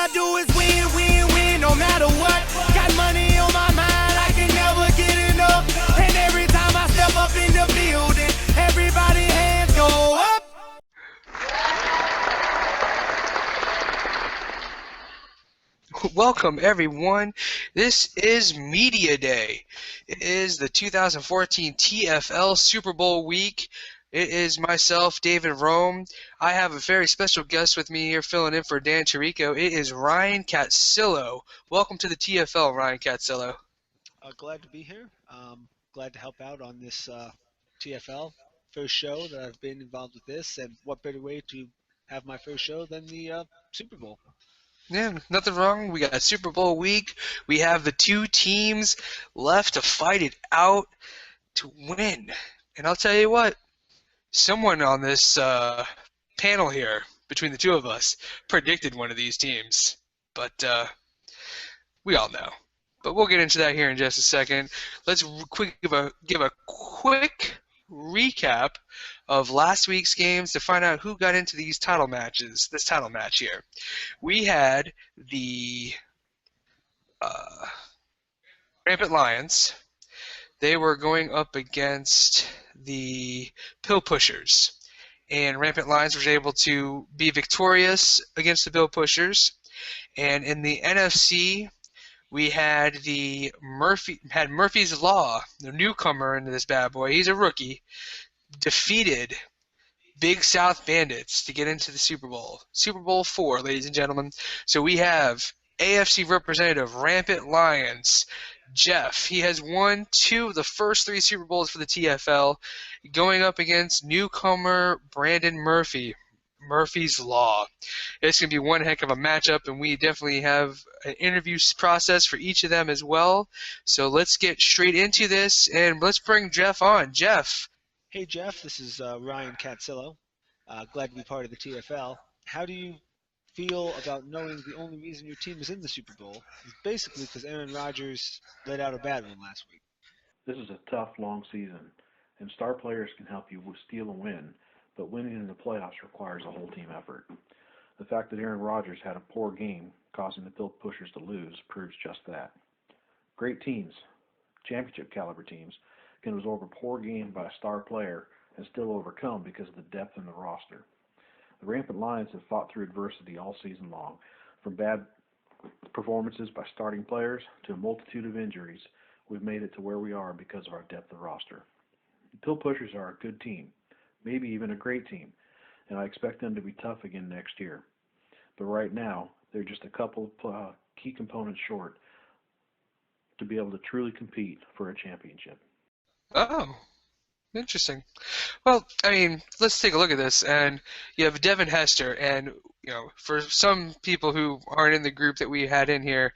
I do is win, win, win, no matter what. Got money on my mind, I can never get enough. And every time I step up in the building, everybody hands go up. Welcome, everyone. This is Media Day. It is the 2014 TFL Super Bowl week. It is myself, David Rome. I have a very special guest with me here filling in for Dan Chirico. It is Ryan Cattsillo. Welcome to the TFL, Ryan Cattsillo. Glad to be here. Glad to help out on this TFL first show that I've been involved with this, and what better way to have my first show than the Super Bowl? Yeah, nothing wrong. We got Super Bowl week. We have the two teams left to fight it out to win. And I'll tell you what, someone on this panel here, between the two of us, predicted one of these teams. But we all know. But we'll get into that here in just a second. Let's give a quick recap of last week's games to find out who got into these title matches, this title match here. We had the Rampant Lions. They were going up against the Pill Pushers. And Rampant Lions was able to be victorious against the Pill Pushers. And in the NFC, we had Murphy's Law, the newcomer into this bad boy. He's a rookie. Defeated Big South Bandits to get into the Super Bowl. Super Bowl IV, ladies and gentlemen. So we have AFC representative Rampant Lions, Jeff. He has won 2 of the first 3 Super Bowls for the TFL, going up against newcomer Brandon Murphy. Murphy's Law. It's going to be one heck of a matchup, and we definitely have an interview process for each of them as well. So let's get straight into this, and let's bring Jeff on. Jeff. Hey Jeff, this is Ryan Cattsillo. Glad to be part of the TFL. How do you feel about knowing the only reason your team is in the Super Bowl is basically because Aaron Rodgers let out a bad one last week? This is a tough, long season, and star players can help you steal a win, but winning in the playoffs requires a whole team effort. The fact that Aaron Rodgers had a poor game, causing the Pill Pushers to lose, proves just that. Great teams, championship caliber teams, can absorb a poor game by a star player and still overcome because of the depth in the roster. The Rampant Lions have fought through adversity all season long, from bad performances by starting players to a multitude of injuries. We've made it to where we are because of our depth of roster. The Pill Pushers are a good team, maybe even a great team, and I expect them to be tough again next year. But right now, they're just a couple of key components short to be able to truly compete for a championship. Oh, interesting. Well, I mean, let's take a look at this. And you have Devin Hester, and for some people who aren't in the group that we had in here,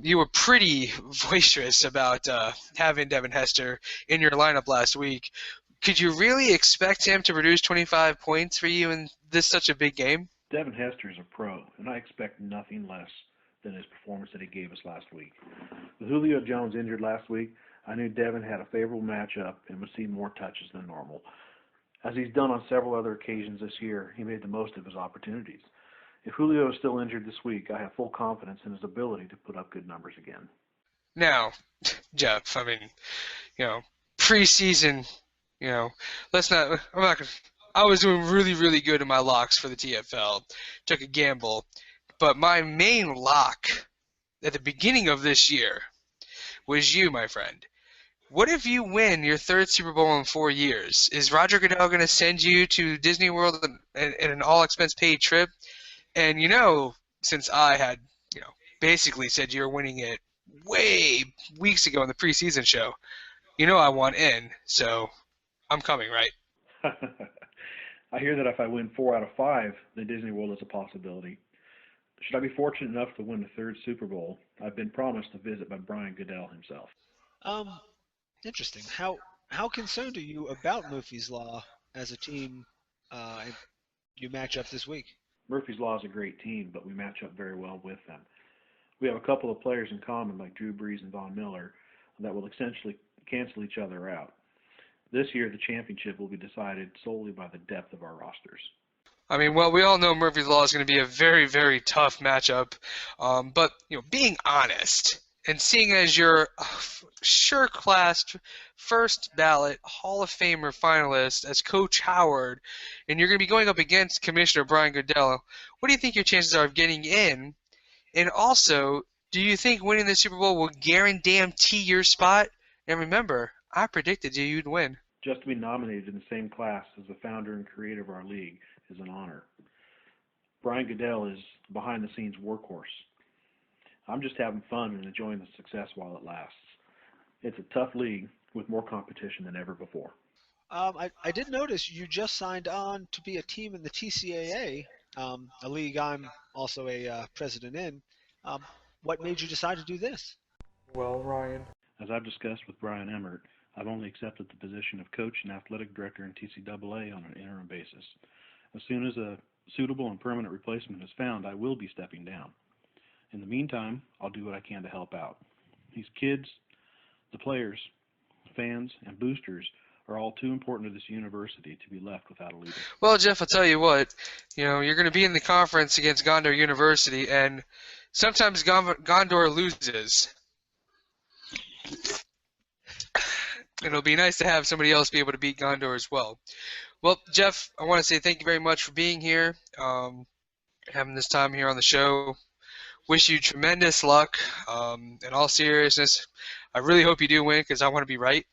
you were pretty boisterous about having Devin Hester in your lineup last week. Could you really expect him to produce 25 points for you in such a big game? Devin Hester is a pro, and I expect nothing less than his performance that he gave us last week. With Julio Jones injured last week, I knew Devin had a favorable matchup and would see more touches than normal. As he's done on several other occasions this year, he made the most of his opportunities. If Julio is still injured this week, I have full confidence in his ability to put up good numbers again. Now, Jeff, I mean, preseason, I was doing really, really good in my locks for the TFL. Took a gamble. But my main lock at the beginning of this year was you, my friend. What if you win your 3rd Super Bowl in 4 years? Is Roger Goodell going to send you to Disney World in an all-expense-paid trip? And since I had, basically said you were winning it way weeks ago in the preseason show, I want in, so I'm coming, right? I hear that if I win 4 out of 5, then Disney World is a possibility. Should I be fortunate enough to win the 3rd Super Bowl, I've been promised a visit by Brian Goodell himself. Interesting. How concerned are you about Murphy's Law as a team in your matchup this week? Murphy's Law is a great team, but we match up very well with them. We have a couple of players in common like Drew Brees and Von Miller that will essentially cancel each other out. This year, the championship will be decided solely by the depth of our rosters. I mean, well, we all know Murphy's Law is going to be a very, very tough matchup. But, being honest and seeing as you're a sure-classed first ballot Hall of Famer finalist as Coach Howard, and you're going to be going up against Commissioner Brian Goodell, what do you think your chances are of getting in? And also, do you think winning the Super Bowl will guarantee your spot? And remember, I predicted you'd win. Just to be nominated in the same class as the founder and creator of our league is an honor. Brian Goodell is behind-the-scenes workhorse. I'm just having fun and enjoying the success while it lasts. It's a tough league with more competition than ever before. I did notice you just signed on to be a team in the TCAA, a league I'm also a president in. What made you decide to do this? Well, Ryan. As I've discussed with Brian Emmert, I've only accepted the position of coach and athletic director in TCAA on an interim basis. As soon as a suitable and permanent replacement is found, I will be stepping down. In the meantime, I'll do what I can to help out. These kids, the players, fans, and boosters are all too important to this university to be left without a leader. Well, Jeff, I'll tell you what, you're going to be in the conference against Gondor University, and sometimes Gondor loses. It'll be nice to have somebody else be able to beat Gondor as well. Well, Jeff, I want to say thank you very much for being here, having this time here on the show. Wish you tremendous luck. In all seriousness, I really hope you do win because I want to be right.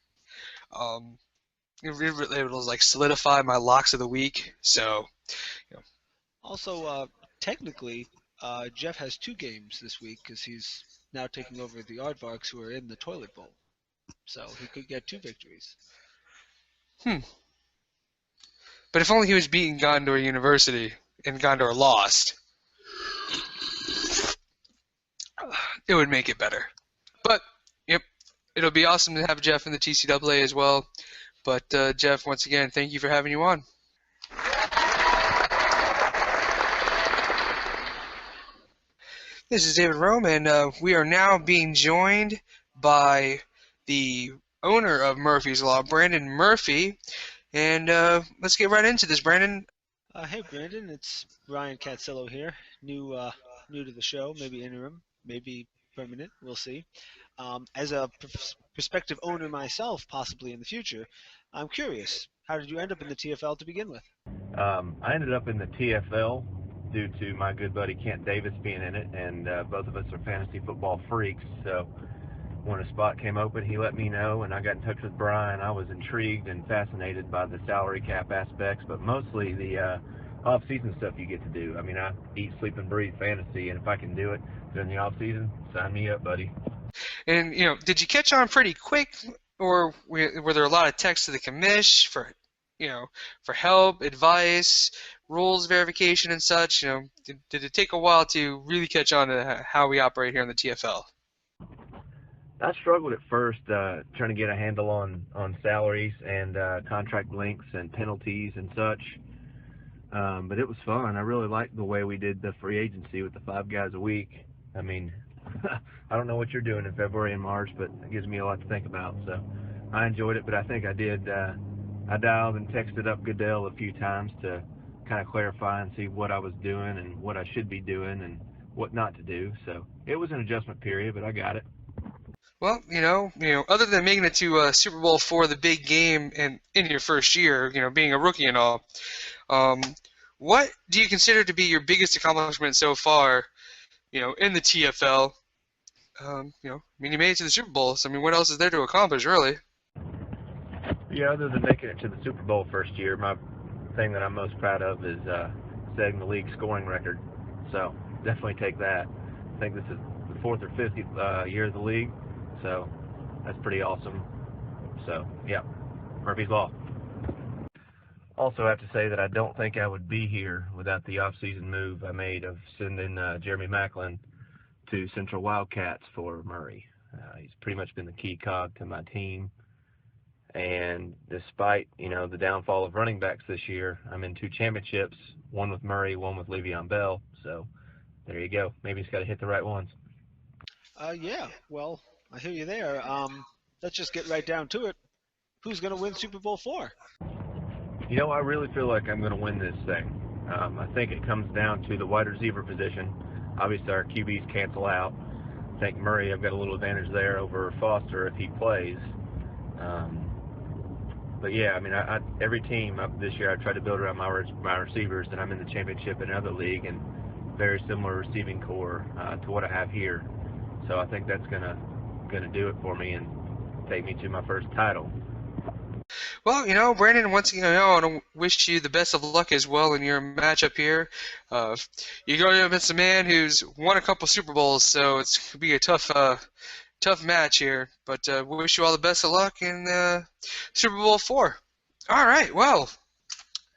It will like solidify my locks of the week. So, Also, technically, Jeff has 2 games this week because he's now taking over the Aardvarks who are in the Toilet Bowl. So he could get 2 victories. But if only he was beating Gondor University and Gondor lost, it would make it better. But, it'll be awesome to have Jeff in the TCAA as well. But, Jeff, once again, thank you for having you on. This is David Rome, and we are now being joined by the owner of Murphy's Law, Brandon Murphy. And let's get right into this, Brandon. Hey, Brandon, it's Ryan Cattsillo here. New to the show, maybe interim, maybe permanent. We'll see. As a prospective owner myself, possibly in the future, I'm curious. How did you end up in the TFL to begin with? I ended up in the TFL due to my good buddy Kent Davis being in it, and both of us are fantasy football freaks. So when a spot came open, he let me know, and I got in touch with Brian. I was intrigued and fascinated by the salary cap aspects, but mostly the off-season stuff you get to do. I mean, I eat, sleep, and breathe fantasy, and if I can do it during the off-season, sign me up, buddy. And, did you catch on pretty quick, or were there a lot of texts to the commish for help, advice, rules verification, and such? Did it take a while to really catch on to how we operate here in the TFL? I struggled at first trying to get a handle on salaries and contract lengths and penalties and such, but it was fun. I really liked the way we did the free agency with the 5 guys a week. I mean, I don't know what you're doing in February and March, but it gives me a lot to think about. So I enjoyed it, but I think I did. I dialed and texted up Goodell a few times to kind of clarify and see what I was doing and what I should be doing and what not to do. So it was an adjustment period, but I got it. Well, other than making it to Super Bowl IV, the big game, and in your first year, being a rookie and all, what do you consider to be your biggest accomplishment so far, in the TFL? You made it to the Super Bowl, so what else is there to accomplish, really? Yeah, other than making it to the Super Bowl first year, my thing that I'm most proud of is setting the league scoring record. So definitely take that. I think this is the 4th or 5th year of the league, so that's pretty awesome. So, yeah, Murphy's Law. Also, I have to say that I don't think I would be here without the off-season move I made of sending Jeremy Macklin to Central Wildcats for Murray. He's pretty much been the key cog to my team. And despite, the downfall of running backs this year, I'm in 2 championships, one with Murray, one with Le'Veon Bell. So there you go. Maybe he's got to hit the right ones. Yeah, well, I hear you there. Let's just get right down to it. Who's going to win Super Bowl IV? I really feel like I'm going to win this thing. I think it comes down to the wide receiver position. Obviously, our QBs cancel out. I think Murray, I've got a little advantage there over Foster if he plays. But yeah, I mean, every team up this year I try to build around my receivers, and I'm in the championship in another league, and very similar receiving core to what I have here. So I think that's gonna do it for me and take me to my first title. Well, you know, Brandon, once again, I want to wish you the best of luck as well in your matchup here. You're going up against a man who's won a couple Super Bowls, so it's going to be a tough match here. But we wish you all the best of luck in Super Bowl IV. All right, well,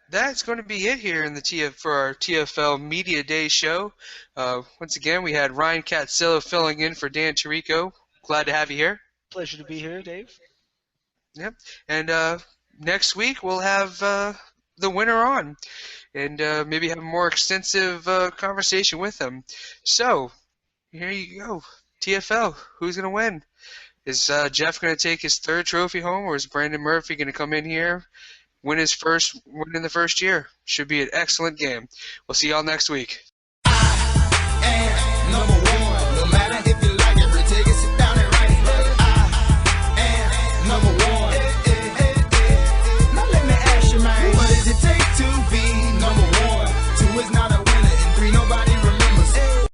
that's going to be it here in the for our TFL Media Day show. Once again, we had Ryan Cattsillo filling in for Dan Tirico. Glad to have you here. Pleasure to be here, Dave. Yep. And next week we'll have the winner on, and maybe have a more extensive conversation with them. So here you go. TFL, who's going to win? Is Jeff going to take his third trophy home, or is Brandon Murphy going to come in here, win his first win in the first year? Should be an excellent game. We'll see y'all next week.